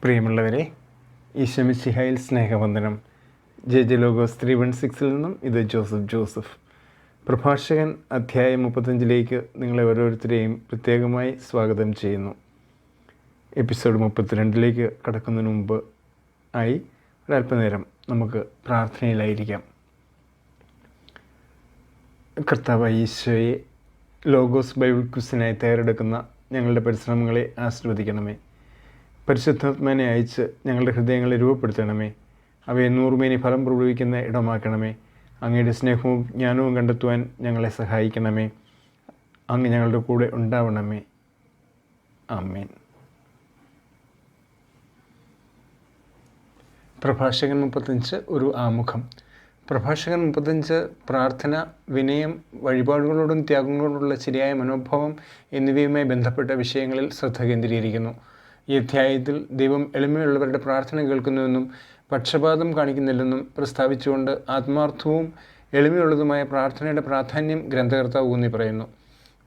പ്രിയമുള്ളവരെ, ഈശോ മിശിഹായിൽ സ്നേഹവന്ദനം. J logos 316 നിന്നും ഇത് ജോസഫ്. പ്രഭാഷകൻ അധ്യായം 35 നിങ്ങളെ ഓരോരുത്തരെയും പ്രത്യേകമായി സ്വാഗതം ചെയ്യുന്നു. എപ്പിസോഡ് 32 കടക്കുന്നതിന് മുമ്പ് ആയി ഒരല്പനേരം നമുക്ക് പ്രാർത്ഥനയിലായിരിക്കാം. കർത്താവായ ഈശോയെ, ലോഗോസ് ബൈബിൾ ക്വിസിനായി തയ്യാറെടുക്കുന്ന ഞങ്ങളുടെ പരിശ്രമങ്ങളെ ആശീർവദിക്കണമേ. പരിശുദ്ധാത്മാനെ അയച്ച് ഞങ്ങളുടെ ഹൃദയങ്ങളെ രൂപപ്പെടുത്തണമേ. അവയെ നൂറുമേനി ഫലം പ്രഭവിക്കുന്ന ഇടമാക്കണമേ. അങ്ങയുടെ സ്നേഹവും ജ്ഞാനവും കണ്ടെത്തുവാൻ ഞങ്ങളെ സഹായിക്കണമേ. അങ്ങ് ഞങ്ങളുടെ കൂടെ ഉണ്ടാവണമേ. ആമേൻ. പ്രഭാഷകൻ 35 ഒരു ആമുഖം. പ്രഭാഷകൻ 35 പ്രാർത്ഥന, വിനയം, വഴിപാടുകളോടും ത്യാഗങ്ങളോടുള്ള ശരിയായ മനോഭാവം എന്നിവയുമായി ബന്ധപ്പെട്ട വിഷയങ്ങളിൽ ശ്രദ്ധ കേന്ദ്രീകരിക്കുന്നു. ഈ അധ്യായത്തിൽ ദൈവം എളിമയുള്ളവരുടെ പ്രാർത്ഥന കേൾക്കുന്നുവെന്നും പക്ഷപാതം കാണിക്കുന്നില്ലെന്നും പ്രസ്താവിച്ചുകൊണ്ട് ആത്മാർത്ഥവും എളിമയുള്ളതുമായ പ്രാർത്ഥനയുടെ പ്രാധാന്യം ഗ്രന്ഥകർത്താവ് ഊന്നി പറയുന്നു.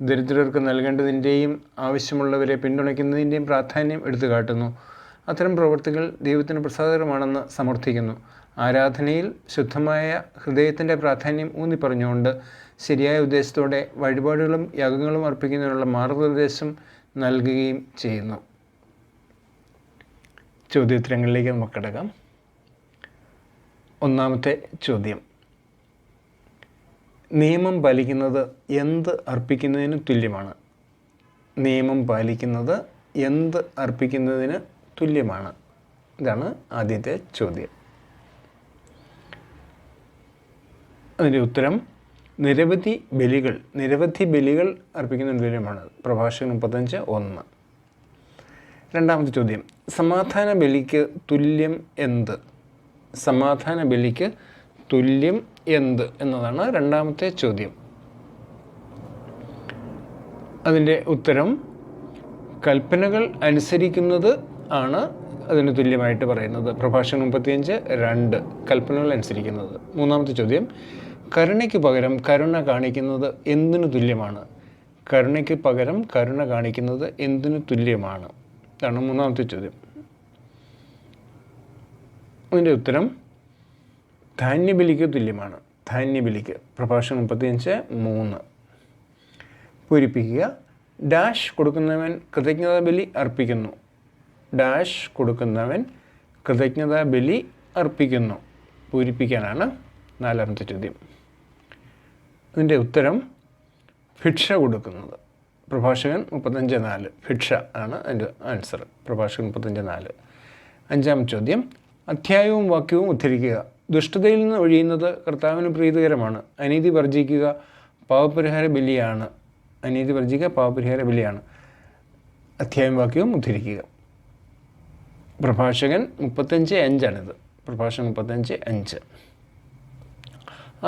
ദരിദ്രർക്ക് നൽകേണ്ടതിൻ്റെയും ആവശ്യമുള്ളവരെ പിന്തുണയ്ക്കുന്നതിൻ്റെയും പ്രാധാന്യം എടുത്തു കാട്ടുന്നു. അത്തരം പ്രവൃത്തികൾ ദൈവത്തിന് പ്രസാദകരമാണെന്ന് സമർത്ഥിക്കുന്നു. ആരാധനയിൽ ശുദ്ധമായ ഹൃദയത്തിൻ്റെ പ്രാധാന്യം ഊന്നി പറഞ്ഞുകൊണ്ട് ശരിയായ ഉദ്ദേശത്തോടെ വഴിപാടുകളും യാഗങ്ങളും അർപ്പിക്കുന്നതിനുള്ള മാർഗനിർദ്ദേശം നൽകുകയും ചെയ്യുന്നു. ചോദ്യോത്തരങ്ങളിലേക്ക് നമുക്ക് കിടക്കാം. ഒന്നാമത്തെ ചോദ്യം: നിയമം പാലിക്കുന്നത് എന്ത് അർപ്പിക്കുന്നതിന് തുല്യമാണ്? നിയമം പാലിക്കുന്നത് എന്ത് അർപ്പിക്കുന്നതിന് തുല്യമാണ്? ഇതാണ് ആദ്യത്തെ ചോദ്യം. അതിൻ്റെ ഉത്തരം നിരവധി ബലികൾ അർപ്പിക്കുന്നതിന് തുല്യമാണ്. പ്രഭാഷകൻ 35:1. രണ്ടാമത്തെ ചോദ്യം: സമാധാന ബലിക്ക് തുല്യം എന്ത്? സമാധാന ബലിക്ക് തുല്യം എന്ത് എന്നതാണ് രണ്ടാമത്തെ ചോദ്യം. അതിൻ്റെ ഉത്തരം കൽപ്പനകൾ അനുസരിക്കുന്നത് ആണ് അതിന് തുല്യമായിട്ട് പറയുന്നത്. പ്രഭാഷകൻ 35:2 കൽപ്പനകൾ അനുസരിക്കുന്നത്. മൂന്നാമത്തെ ചോദ്യം: കരുണയ്ക്ക് പകരം കരുണ കാണിക്കുന്നത് എന്തിനു തുല്യമാണ്? കരുണയ്ക്ക് പകരം കരുണ കാണിക്കുന്നത് എന്തിനു തുല്യമാണ്? ഇതാണ് മൂന്നാമത്തെ ചോദ്യം. അതിൻ്റെ ഉത്തരം ധാന്യബലിക്ക് തുല്യമാണ്. ധാന്യബലിക്ക്. പ്രഭാഷകൻ 35:3 പൂരിപ്പിക്കുക. ഡാഷ് കൊടുക്കുന്നവൻ കൃതജ്ഞതാ ബലി അർപ്പിക്കുന്നു. ഡാഷ് കൊടുക്കുന്നവൻ കൃതജ്ഞതാ ബലി അർപ്പിക്കുന്നു. പൂരിപ്പിക്കാനാണ് നാലാമത്തെ ചോദ്യം. അതിൻ്റെ ഉത്തരം ഭിക്ഷ കൊടുക്കുന്നത്. പ്രഭാഷകൻ 35:4 ഭിക്ഷ ആണ് അതിൻ്റെ ആൻസർ. പ്രഭാഷകൻ 35:4. അഞ്ചാമത്തെ ചോദ്യം: അധ്യായവും വാക്യവും ഉദ്ധരിക്കുക. ദുഷ്ടതയിൽ നിന്ന് ഒഴിയുന്നത് കർത്താവിന് പ്രീതികരമാണ്. അനീതി വർജിക്കുക പാപപരിഹാര ബലിയാണ്. അധ്യായവും വാക്യവും ഉദ്ധരിക്കുക. പ്രഭാഷകൻ 35:5 പ്രഭാഷകൻ 35:5.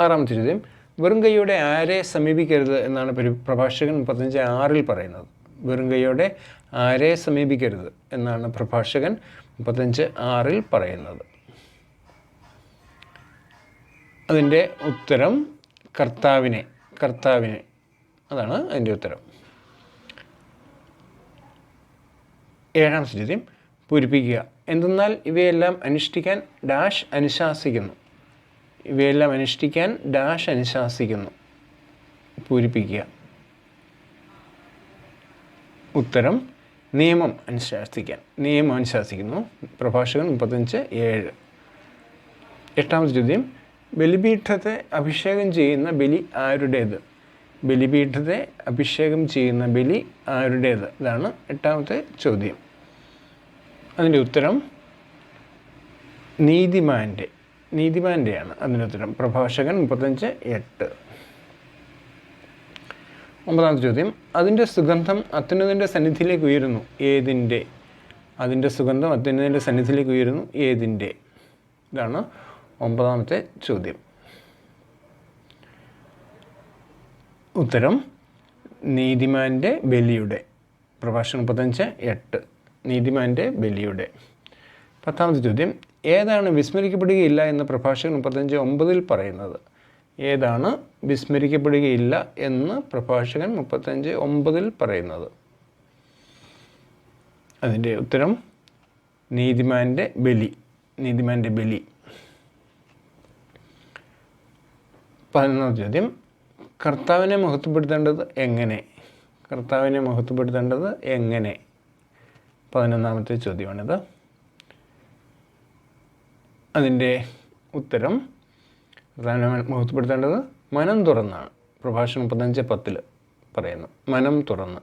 ആറാമത്തെ ചോദ്യം: വെറും കൈയോടെ ആരെ സമീപിക്കരുത് എന്നാണ് പ്രഭാഷകൻ 35:6 പറയുന്നത്. വെറും കൈയോടെ ആരെ സമീപിക്കരുത് എന്നാണ് പ്രഭാഷകൻ 35:6 പറയുന്നത്. അതിൻ്റെ ഉത്തരം കർത്താവിനെ. അതാണ് അതിൻ്റെ ഉത്തരം. ഏഴാമത്തെ ചോദ്യം പൂരിപ്പിക്കുക. എന്തെന്നാൽ ഇവയെല്ലാം അനുഷ്ഠിക്കാൻ ഡാഷ് അനുശാസിക്കുന്നു. പൂരിപ്പിക്കുക. ഉത്തരം നിയമം അനുശാസിക്കുന്നു. പ്രഭാഷകൻ 35:7. എട്ടാമത്തെ ചോദ്യം: ബലിപീഠത്തെ അഭിഷേകം ചെയ്യുന്ന ബലി ആരുടേത്? ഇതാണ് എട്ടാമത്തെ ചോദ്യം. അതിൻ്റെ ഉത്തരം നീതിമാൻ്റെയാണ് അതിൻ്റെ ഉത്തരം. പ്രഭാഷകൻ 35:8. ഒമ്പതാമത്തെ ചോദ്യം: അതിൻ്റെ സുഗന്ധം അത്യുന്നതൻ്റെ സന്നിധിയിലേക്ക് ഉയരുന്നു. ഏതിൻ്റെ? ഇതാണ് ഒമ്പതാമത്തെ ചോദ്യം. ഉത്തരം നീതിമാൻ്റെ ബലിയുടെ. പ്രഭാഷകൻ 35:8 നീതിമാൻ്റെ ബലിയുടെ. പത്താമത്തെ ചോദ്യം: ഏതാണ് വിസ്മരിക്കപ്പെടുകയില്ല എന്ന് പ്രഭാഷകൻ 35:9 പറയുന്നത്? ഏതാണ് വിസ്മരിക്കപ്പെടുകയില്ല എന്ന് പ്രഭാഷകൻ 35:9 പറയുന്നത്? അതിൻ്റെ ഉത്തരം നീതിമാൻ്റെ ബലി. 11-ാം ചോദ്യം, കർത്താവിനെ മഹത്വപ്പെടുത്തേണ്ടത് എങ്ങനെ? 11-ാമത്തെ ചോദ്യമാണിത്. അതിൻ്റെ ഉത്തരം കർത്താവിനെ മഹത്വപ്പെടുത്തേണ്ടത് മനം തുറന്നാണ്. പ്രഭാഷണം 35:10 പറയുന്നു, മനം തുറന്ന്.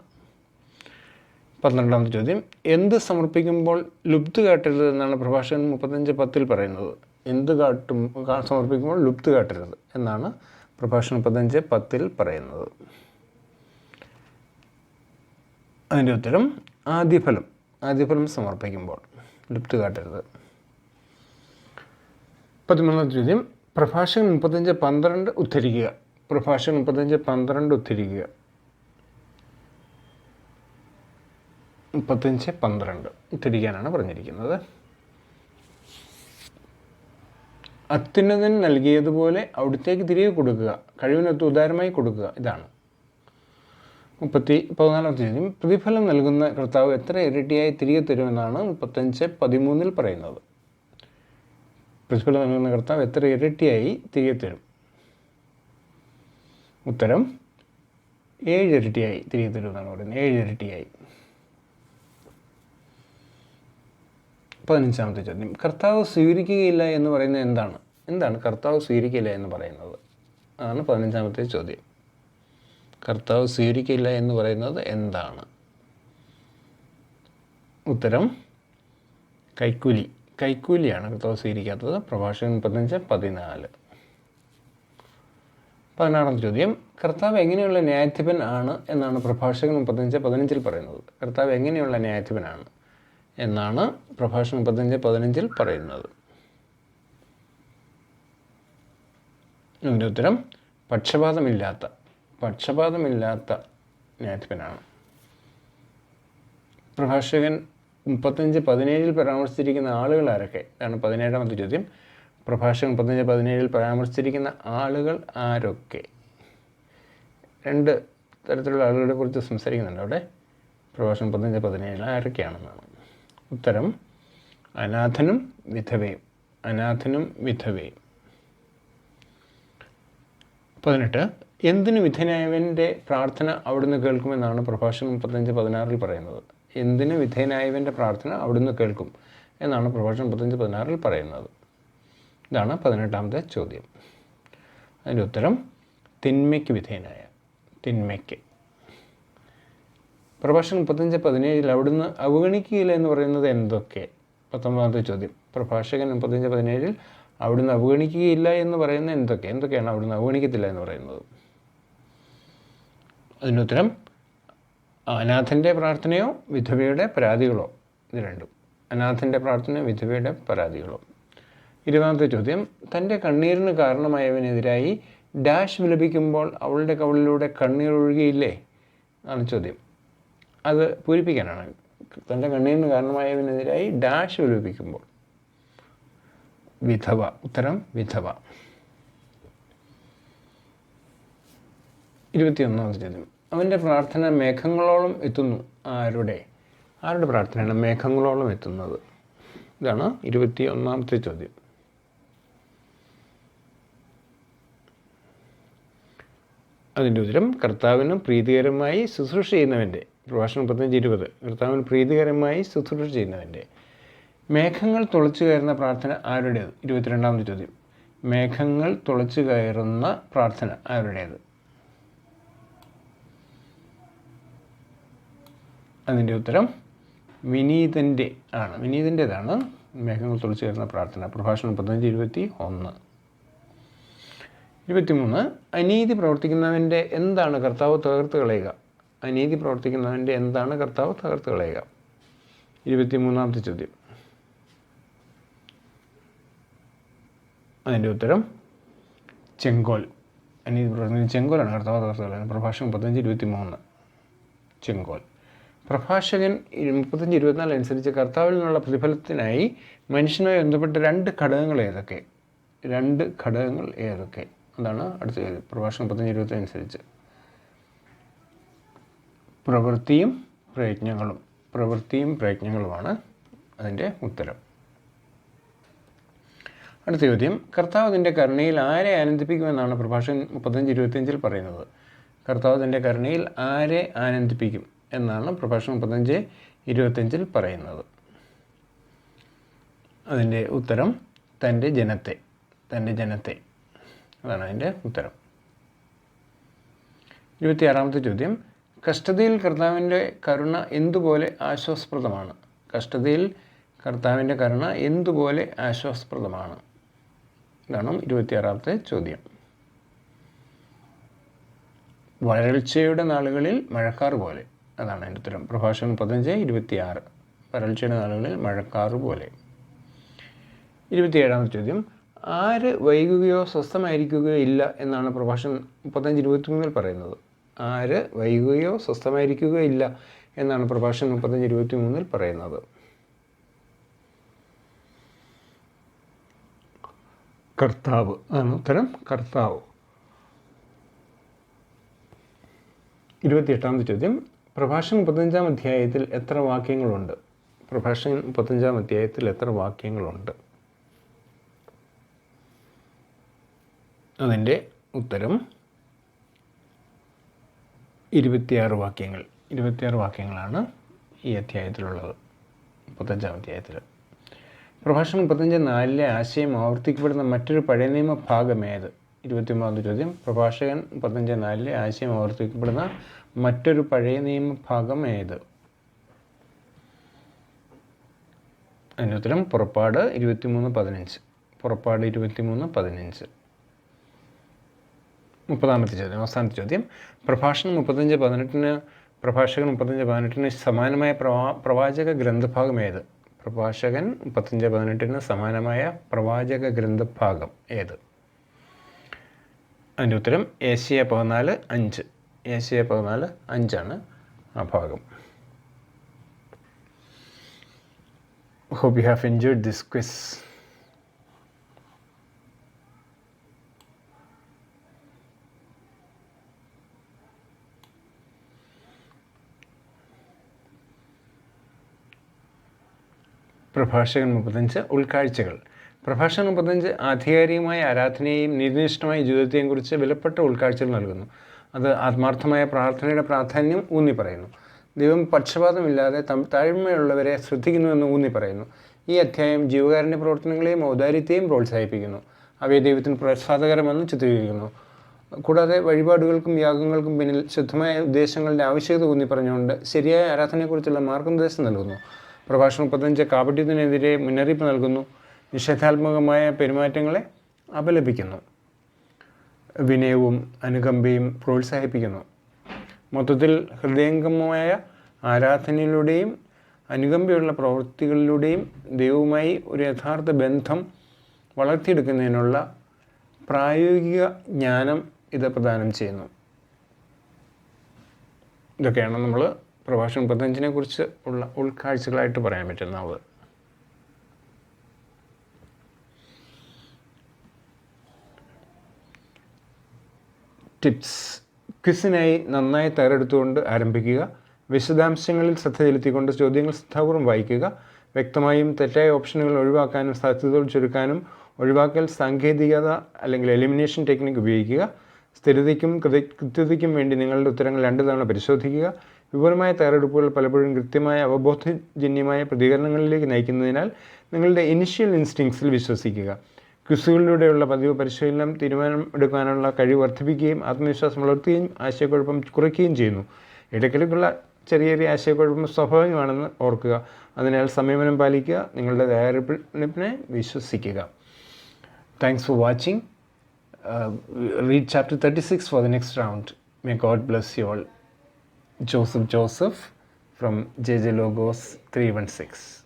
12-ാമത്തെ ചോദ്യം, എന്ത് സമർപ്പിക്കുമ്പോൾ ലുബ്ധ് കാട്ടരുത് എന്നാണ് പ്രഭാഷകൻ 35:10 പറയുന്നത്? സമർപ്പിക്കുമ്പോൾ ലുബ്ധ് കാട്ടരുത് എന്നാണ് പ്രഭാഷണം 35:10 പറയുന്നത്. അതിൻ്റെ ഉത്തരം ആദ്യഫലം സമർപ്പിക്കുമ്പോൾ ലുബ്ധ് കാട്ടരുത്. 13-ാമത്തെ ചോദ്യം, പ്രഭാഷകൻ 35:12 ഉദ്ധരിക്കുക. 35:12 ഉദ്ധരിക്കാനാണ് പറഞ്ഞിരിക്കുന്നത്. അത്യുന്നതൻ നൽകിയതുപോലെ അവിടുത്തേക്ക് തിരികെ കൊടുക്കുക, കഴിവിനൊത്ത് ഉദാരമായി കൊടുക്കുക. ഇതാണ് 14-ാമത്തെ ചോദ്യം, പ്രതിഫലം നൽകുന്ന കർത്താവ് എത്ര ഇരട്ടിയായി തിരികെ തരുമെന്നാണ് 35:13 പറയുന്നത്? പ്രതിഫലം നൽകുന്ന കർത്താവ് എത്ര ഇരട്ടിയായി തിരികെ തരും? ഉത്തരം 7 ഇരട്ടിയായി തിരികെ തരുമെന്നാണ് പറയുന്നത്. 7 ഇരട്ടിയായി. 15-ാമത്തെ ചോദ്യം, കർത്താവ് സ്വീകരിക്കുകയില്ല എന്ന് പറയുന്നത് എന്താണ് കർത്താവ് സ്വീകരിക്കില്ല എന്ന് പറയുന്നത്? അതാണ് 15-ാമത്തെ ചോദ്യം. കർത്താവ് സ്വീകരിക്കില്ല എന്ന് പറയുന്നത് എന്താണ്? ഉത്തരം കൈക്കൂലിയാണ് കർത്താവ് സ്വീകരിക്കാത്തത്. പ്രഭാഷകൻ 35:14. 16-ാമത്തെ ചോദ്യം, കർത്താവ് എങ്ങനെയുള്ള ന്യായാധിപൻ ആണ് എന്നാണ് പ്രഭാഷകൻ 35:15 പറയുന്നത്? കർത്താവ് എങ്ങനെയുള്ള ന്യായാധിപനാണ് എന്നാണ് പ്രഭാഷകൻ 35:15 പറയുന്നത്? അതിൻ്റെ ഉത്തരം പക്ഷപാതമില്ലാത്ത ന്യായാധിപനാണ്. പ്രഭാഷകൻ 35:17 പരാമർശിച്ചിരിക്കുന്ന ആളുകൾ ആരൊക്കെ? അതാണ് 17-ാമത്തെ ചോദ്യം. പ്രഭാഷകൻ 35:17 പരാമർശിച്ചിരിക്കുന്ന ആളുകൾ ആരൊക്കെ? 2 തരത്തിലുള്ള ആളുകളെ കുറിച്ച് സംസാരിക്കുന്നുണ്ട് അവിടെ. പ്രഭാഷകൻ 35:17 ആരൊക്കെയാണെന്നാണ്. ഉത്തരം അനാഥനും വിധവയും. 18, എന്തിനു വിധേയനായവൻ്റെ പ്രാർത്ഥന അവിടുന്ന് കേൾക്കുമെന്നാണ് പ്രഭാഷകൻ 35:16 പറയുന്നത്? എന്തിന് വിധേയനായവൻ്റെ പ്രാർത്ഥന അവിടുന്ന് കേൾക്കും എന്നാണ് പ്രഭാഷകൻ 35:16 പറയുന്നത്? ഇതാണ് 18-ാമത്തെ ചോദ്യം. അതിൻ്റെ ഉത്തരം തിന്മയ്ക്ക്. പ്രഭാഷകൻ 35:17 അവിടുന്ന് അവഗണിക്കുകയില്ല എന്ന് പറയുന്നത് എന്തൊക്കെ? 19-ാമത്തെ ചോദ്യം. പ്രഭാഷകൻ 35:17 അവിടുന്ന് അവഗണിക്കുകയില്ല എന്ന് പറയുന്നത് എന്തൊക്കെയാണ് അവിടുന്ന് അവഗണിക്കത്തില്ല എന്ന് പറയുന്നത്? അതിനുത്തരം അനാഥൻ്റെ പ്രാർത്ഥനയോ വിധവയുടെ പരാതികളോ. ഇത് രണ്ടും. അനാഥൻ്റെ പ്രാർത്ഥന, വിധവയുടെ പരാതികളോ. 20-ാമത്തെ ചോദ്യം, തൻ്റെ കണ്ണീരിന് കാരണമായവനെതിരായി ഡാഷ് വിലപിക്കുമ്പോൾ അവളുടെ കവളിലൂടെ കണ്ണീർ ഒഴുകിയില്ലേ ആണ് ചോദ്യം. അത് പൂരിപ്പിക്കാനാണ്. തൻ്റെ കണ്ണീരിന് കാരണമായവനെതിരായി ഡാഷ് വിലപിക്കുമ്പോൾ. വിധവ. ഉത്തരം വിധവ. 21-ാമത്തെ ചോദ്യം, അവൻ്റെ പ്രാർത്ഥന മേഘങ്ങളോളം എത്തുന്നു. ആരുടെ പ്രാർത്ഥനയാണ് മേഘങ്ങളോളം എത്തുന്നത്? ഇതാണ് 21-ാമത്തെ ചോദ്യം. അതിൻ്റെ ഉത്തരം കർത്താവിന് പ്രീതികരമായി ശുശ്രൂഷ ചെയ്യുന്നവൻ്റെ. പ്രഭാഷണം 35:20 കർത്താവിന് പ്രീതികരമായി ശുശ്രൂഷ ചെയ്യുന്നവൻ്റെ. മേഘങ്ങൾ തുളച്ചു കയറുന്ന പ്രാർത്ഥന ആരുടേത്? 22-ാമത്തെ ചോദ്യം. മേഘങ്ങൾ തുളച്ചു കയറുന്ന പ്രാർത്ഥന ആരുടേത്? അതിൻ്റെ ഉത്തരം വിനീതൻ്റേതാണ് മേഘങ്ങൾ തുളച്ചു കയറുന്ന പ്രാർത്ഥന. പ്രഭാഷണം 35:21. 23, അനീതി പ്രവർത്തിക്കുന്നവൻ്റെ എന്താണ് കർത്താവ് തകർത്ത് കളയുക? 23-ാമത്തെ ചോദ്യം. അതിൻ്റെ ഉത്തരം ചെങ്കോൽ. അനീതി പ്രവർത്തിക്കുന്ന ചെങ്കോലാണ് കർത്താവ് തകർത്ത് കളയുന്നത്. പ്രഭാഷകൻ 35:23 ചെങ്കോൽ. പ്രഭാഷകൻ 35:24 അനുസരിച്ച് കർത്താവിൽ നിന്നുള്ള പ്രതിഫലത്തിനായി മനുഷ്യനുമായി ബന്ധപ്പെട്ട 2 ഘടകങ്ങൾ ഏതൊക്കെ? അതാണ് അടുത്ത ചോദ്യം. പ്രഭാഷണം 35:20 അനുസരിച്ച് പ്രവൃത്തിയും പ്രയത്നങ്ങളുമാണ് അതിൻ്റെ ഉത്തരം. അടുത്ത ചോദ്യം, കർത്താവ് തൻ്റെ കരുണയിൽ ആരെ ആനന്ദിപ്പിക്കുമെന്നാണ് പ്രഭാഷകൻ 35:25 പറയുന്നത്. കർത്താവ് തൻ്റെ കരുണയിൽ ആരെ ആനന്ദിപ്പിക്കും എന്നാണ് പ്രഭാഷകൻ 35:25 പറയുന്നത്. അതിൻ്റെ ഉത്തരം തൻ്റെ ജനത്തെ. അതാണ് അതിൻ്റെ ഉത്തരം. 26-ാമത്തെ ചോദ്യം, കഷ്ടതയിൽ കർത്താവിൻ്റെ കരുണ എന്തുപോലെ ആശ്വാസപ്രദമാണ്. കഷ്ടതയിൽ കർത്താവിൻ്റെ കരുണ എന്തുപോലെ ആശ്വാസപ്രദമാണ്. ഇതാണ് 26-ാമത്തെ ചോദ്യം. വരൾച്ചയുടെ നാളുകളിൽ മഴക്കാറ് പോലെ. അതാണ് അതിൻ്റെ ഉത്തരം. പ്രഭാഷകൻ 35:26. വരൾച്ചയുടെ നാളുകളിൽ മഴക്കാറ് പോലെ. 27-ാമത്തെ ചോദ്യം, ആര് വൈകുകയോ സ്വസ്ഥമായിരിക്കുകയോ ഇല്ല എന്നാണ് പ്രഭാഷകൻ 35:23 പറയുന്നത്. ആര് വൈകുകയോ സ്വസ്ഥമായിരിക്കുകയോ ഇല്ല എന്നാണ് പ്രഭാഷകൻ 35:23 പറയുന്നത്. കർത്താവ്. അതാണ് ഉത്തരം, കർത്താവ്. 28-ാമത്തെ ചോദ്യം, പ്രഭാഷകൻ 35-ാം അധ്യായത്തിൽ എത്ര വാക്യങ്ങളുണ്ട്. പ്രഭാഷകൻ 35-ാം അധ്യായത്തിൽ എത്ര വാക്യങ്ങളുണ്ട്. അതിൻ്റെ ഉത്തരം 26 വാക്യങ്ങൾ. 26 വാക്യങ്ങളാണ് ഈ അധ്യായത്തിലുള്ളത്, 35-ാം അധ്യായത്തിൽ. പ്രഭാഷകൻ 35:4 ആശയം ആവർത്തിക്കപ്പെടുന്ന മറ്റൊരു പഴയ നിയമ ഭാഗം ഏത്. 29-ാമത്തെ ചോദ്യം, പ്രഭാഷകൻ 35:4 ആശയം ആവർത്തിക്കപ്പെടുന്ന മറ്റൊരു പഴയ നിയമ ഭാഗം ഏത്. അതിൻ്റെ ഉത്തരം പുറപ്പാട് 23:15. പുറപ്പാട് 23:15. 30-ാമത്തെ ചോദ്യം, അവസാനത്തെ ചോദ്യം, പ്രഭാഷകൻ 35:18 സമാനമായ പ്രവാചക ഗ്രന്ഥഭാഗം ഏത്. പ്രഭാഷകൻ 35:18 സമാനമായ പ്രവാചക ഗ്രന്ഥഭാഗം ഏത്. അതിൻ്റെ ഉത്തരം ഏശയ്യ 14:5. ഏശയ്യ 14:5 ആ ഭാഗം. Hope you have enjoyed this quiz. പ്രഭാഷകൻ 35 ഉൾക്കാഴ്ചകൾ. പ്രഭാഷകൻ 35 ആധികാരികമായ ആരാധനയെയും നീതിനിഷ്ഠമായ ജീവിതത്തെയും കുറിച്ച് വിലപ്പെട്ട ഉൾക്കാഴ്ചകൾ നൽകുന്നു. അത് ആത്മാർത്ഥമായ പ്രാർത്ഥനയുടെ പ്രാധാന്യം ഊന്നി പറയുന്നു. ദൈവം പക്ഷപാതമില്ലാതെ താഴ്മയുള്ളവരെ ശ്രദ്ധിക്കുന്നുവെന്ന് ഊന്നി പറയുന്നു. ഈ അധ്യായം ജീവകാരുണ്യ പ്രവർത്തനങ്ങളെയും ഔദാര്യത്തെയും പ്രോത്സാഹിപ്പിക്കുന്നു. അവയെ ദൈവത്തിന് പ്രസാദകരമെന്ന് ചിത്രീകരിക്കുന്നു. കൂടാതെ വഴിപാടുകൾക്കും യാഗങ്ങൾക്കും പിന്നിൽ ശുദ്ധമായ ഉദ്ദേശങ്ങളുടെ ആവശ്യകത ഊന്നി പറഞ്ഞുകൊണ്ട് ശരിയായ ആരാധനയെക്കുറിച്ചുള്ള മാർഗ്ഗനിർദ്ദേശം നൽകുന്നു. പ്രഭാഷകൻ 35 കാപട്യത്തിനെതിരെ മുന്നറിയിപ്പ് നൽകുന്നു. നിഷേധാത്മകമായ പെരുമാറ്റങ്ങളെ അപലപിക്കുന്നു. വിനയവും അനുകമ്പയും പ്രോത്സാഹിപ്പിക്കുന്നു. മൊത്തത്തിൽ ഹൃദയംഗമമായ ആരാധനയിലൂടെയും അനുകമ്പയുള്ള പ്രവൃത്തികളിലൂടെയും ദൈവവുമായി ഒരു യഥാർത്ഥ ബന്ധം വളർത്തിയെടുക്കുന്നതിനുള്ള പ്രായോഗിക ജ്ഞാനം ഇത് പ്രദാനം ചെയ്യുന്നു. ഇതൊക്കെയാണ് നമ്മൾ പ്രഭാഷകൻ 35 കുറിച്ച് ഉള്ള ഉൾക്കാഴ്ചകളായിട്ട് പറയാൻ പറ്റുന്നത്. ടിപ്സ്. ക്വിസിനായി നന്നായി തയ്യാറെടുത്തുകൊണ്ട് ആരംഭിക്കുക. വിശദാംശങ്ങളിൽ ശ്രദ്ധ ചെലുത്തിക്കൊണ്ട് ചോദ്യങ്ങൾ ശ്രദ്ധാപൂർവ്വം വായിക്കുക. വ്യക്തമായും തെറ്റായ ഓപ്ഷനുകൾ ഒഴിവാക്കാനും സാധ്യതകൾ ചുരുക്കാനും ഒഴിവാക്കൽ സാങ്കേതികത അല്ലെങ്കിൽ എലിമിനേഷൻ ടെക്നിക്ക് ഉപയോഗിക്കുക. സ്ഥിരതയ്ക്കും കൃത്യതയ്ക്കും വേണ്ടി നിങ്ങളുടെ ഉത്തരങ്ങൾ 2 തവണ പരിശോധിക്കുക. വിപുലമായ തയ്യാറെടുപ്പുകൾ പലപ്പോഴും കൃത്യമായ അവബോധജന്യമായ പ്രതികരണങ്ങളിലേക്ക് നയിക്കുന്നതിനാൽ നിങ്ങളുടെ ഇനിഷ്യൽ ഇൻസ്റ്റിങ്സിൽ വിശ്വസിക്കുക. ക്വിസുകളിലൂടെയുള്ള പതിവ് പരിശീലനം തീരുമാനമെടുക്കാനുള്ള കഴിവ് വർദ്ധിപ്പിക്കുകയും ആത്മവിശ്വാസം വളർത്തുകയും ആശയക്കുഴപ്പം കുറയ്ക്കുകയും ചെയ്യുന്നു. ഇടയ്ക്കിടയ്ക്കുള്ള ചെറിയ ആശയക്കുഴപ്പം സ്വാഭാവികമാണെന്ന് ഓർക്കുക. അതിനാൽ സംയമനം പാലിക്കുക. നിങ്ങളുടെ തയ്യാറെടുപ്പിനെ വിശ്വസിക്കുക. Thanks for watching. Read chapter 36 for the next round. May God bless you all. Joseph from JJ Logos 316.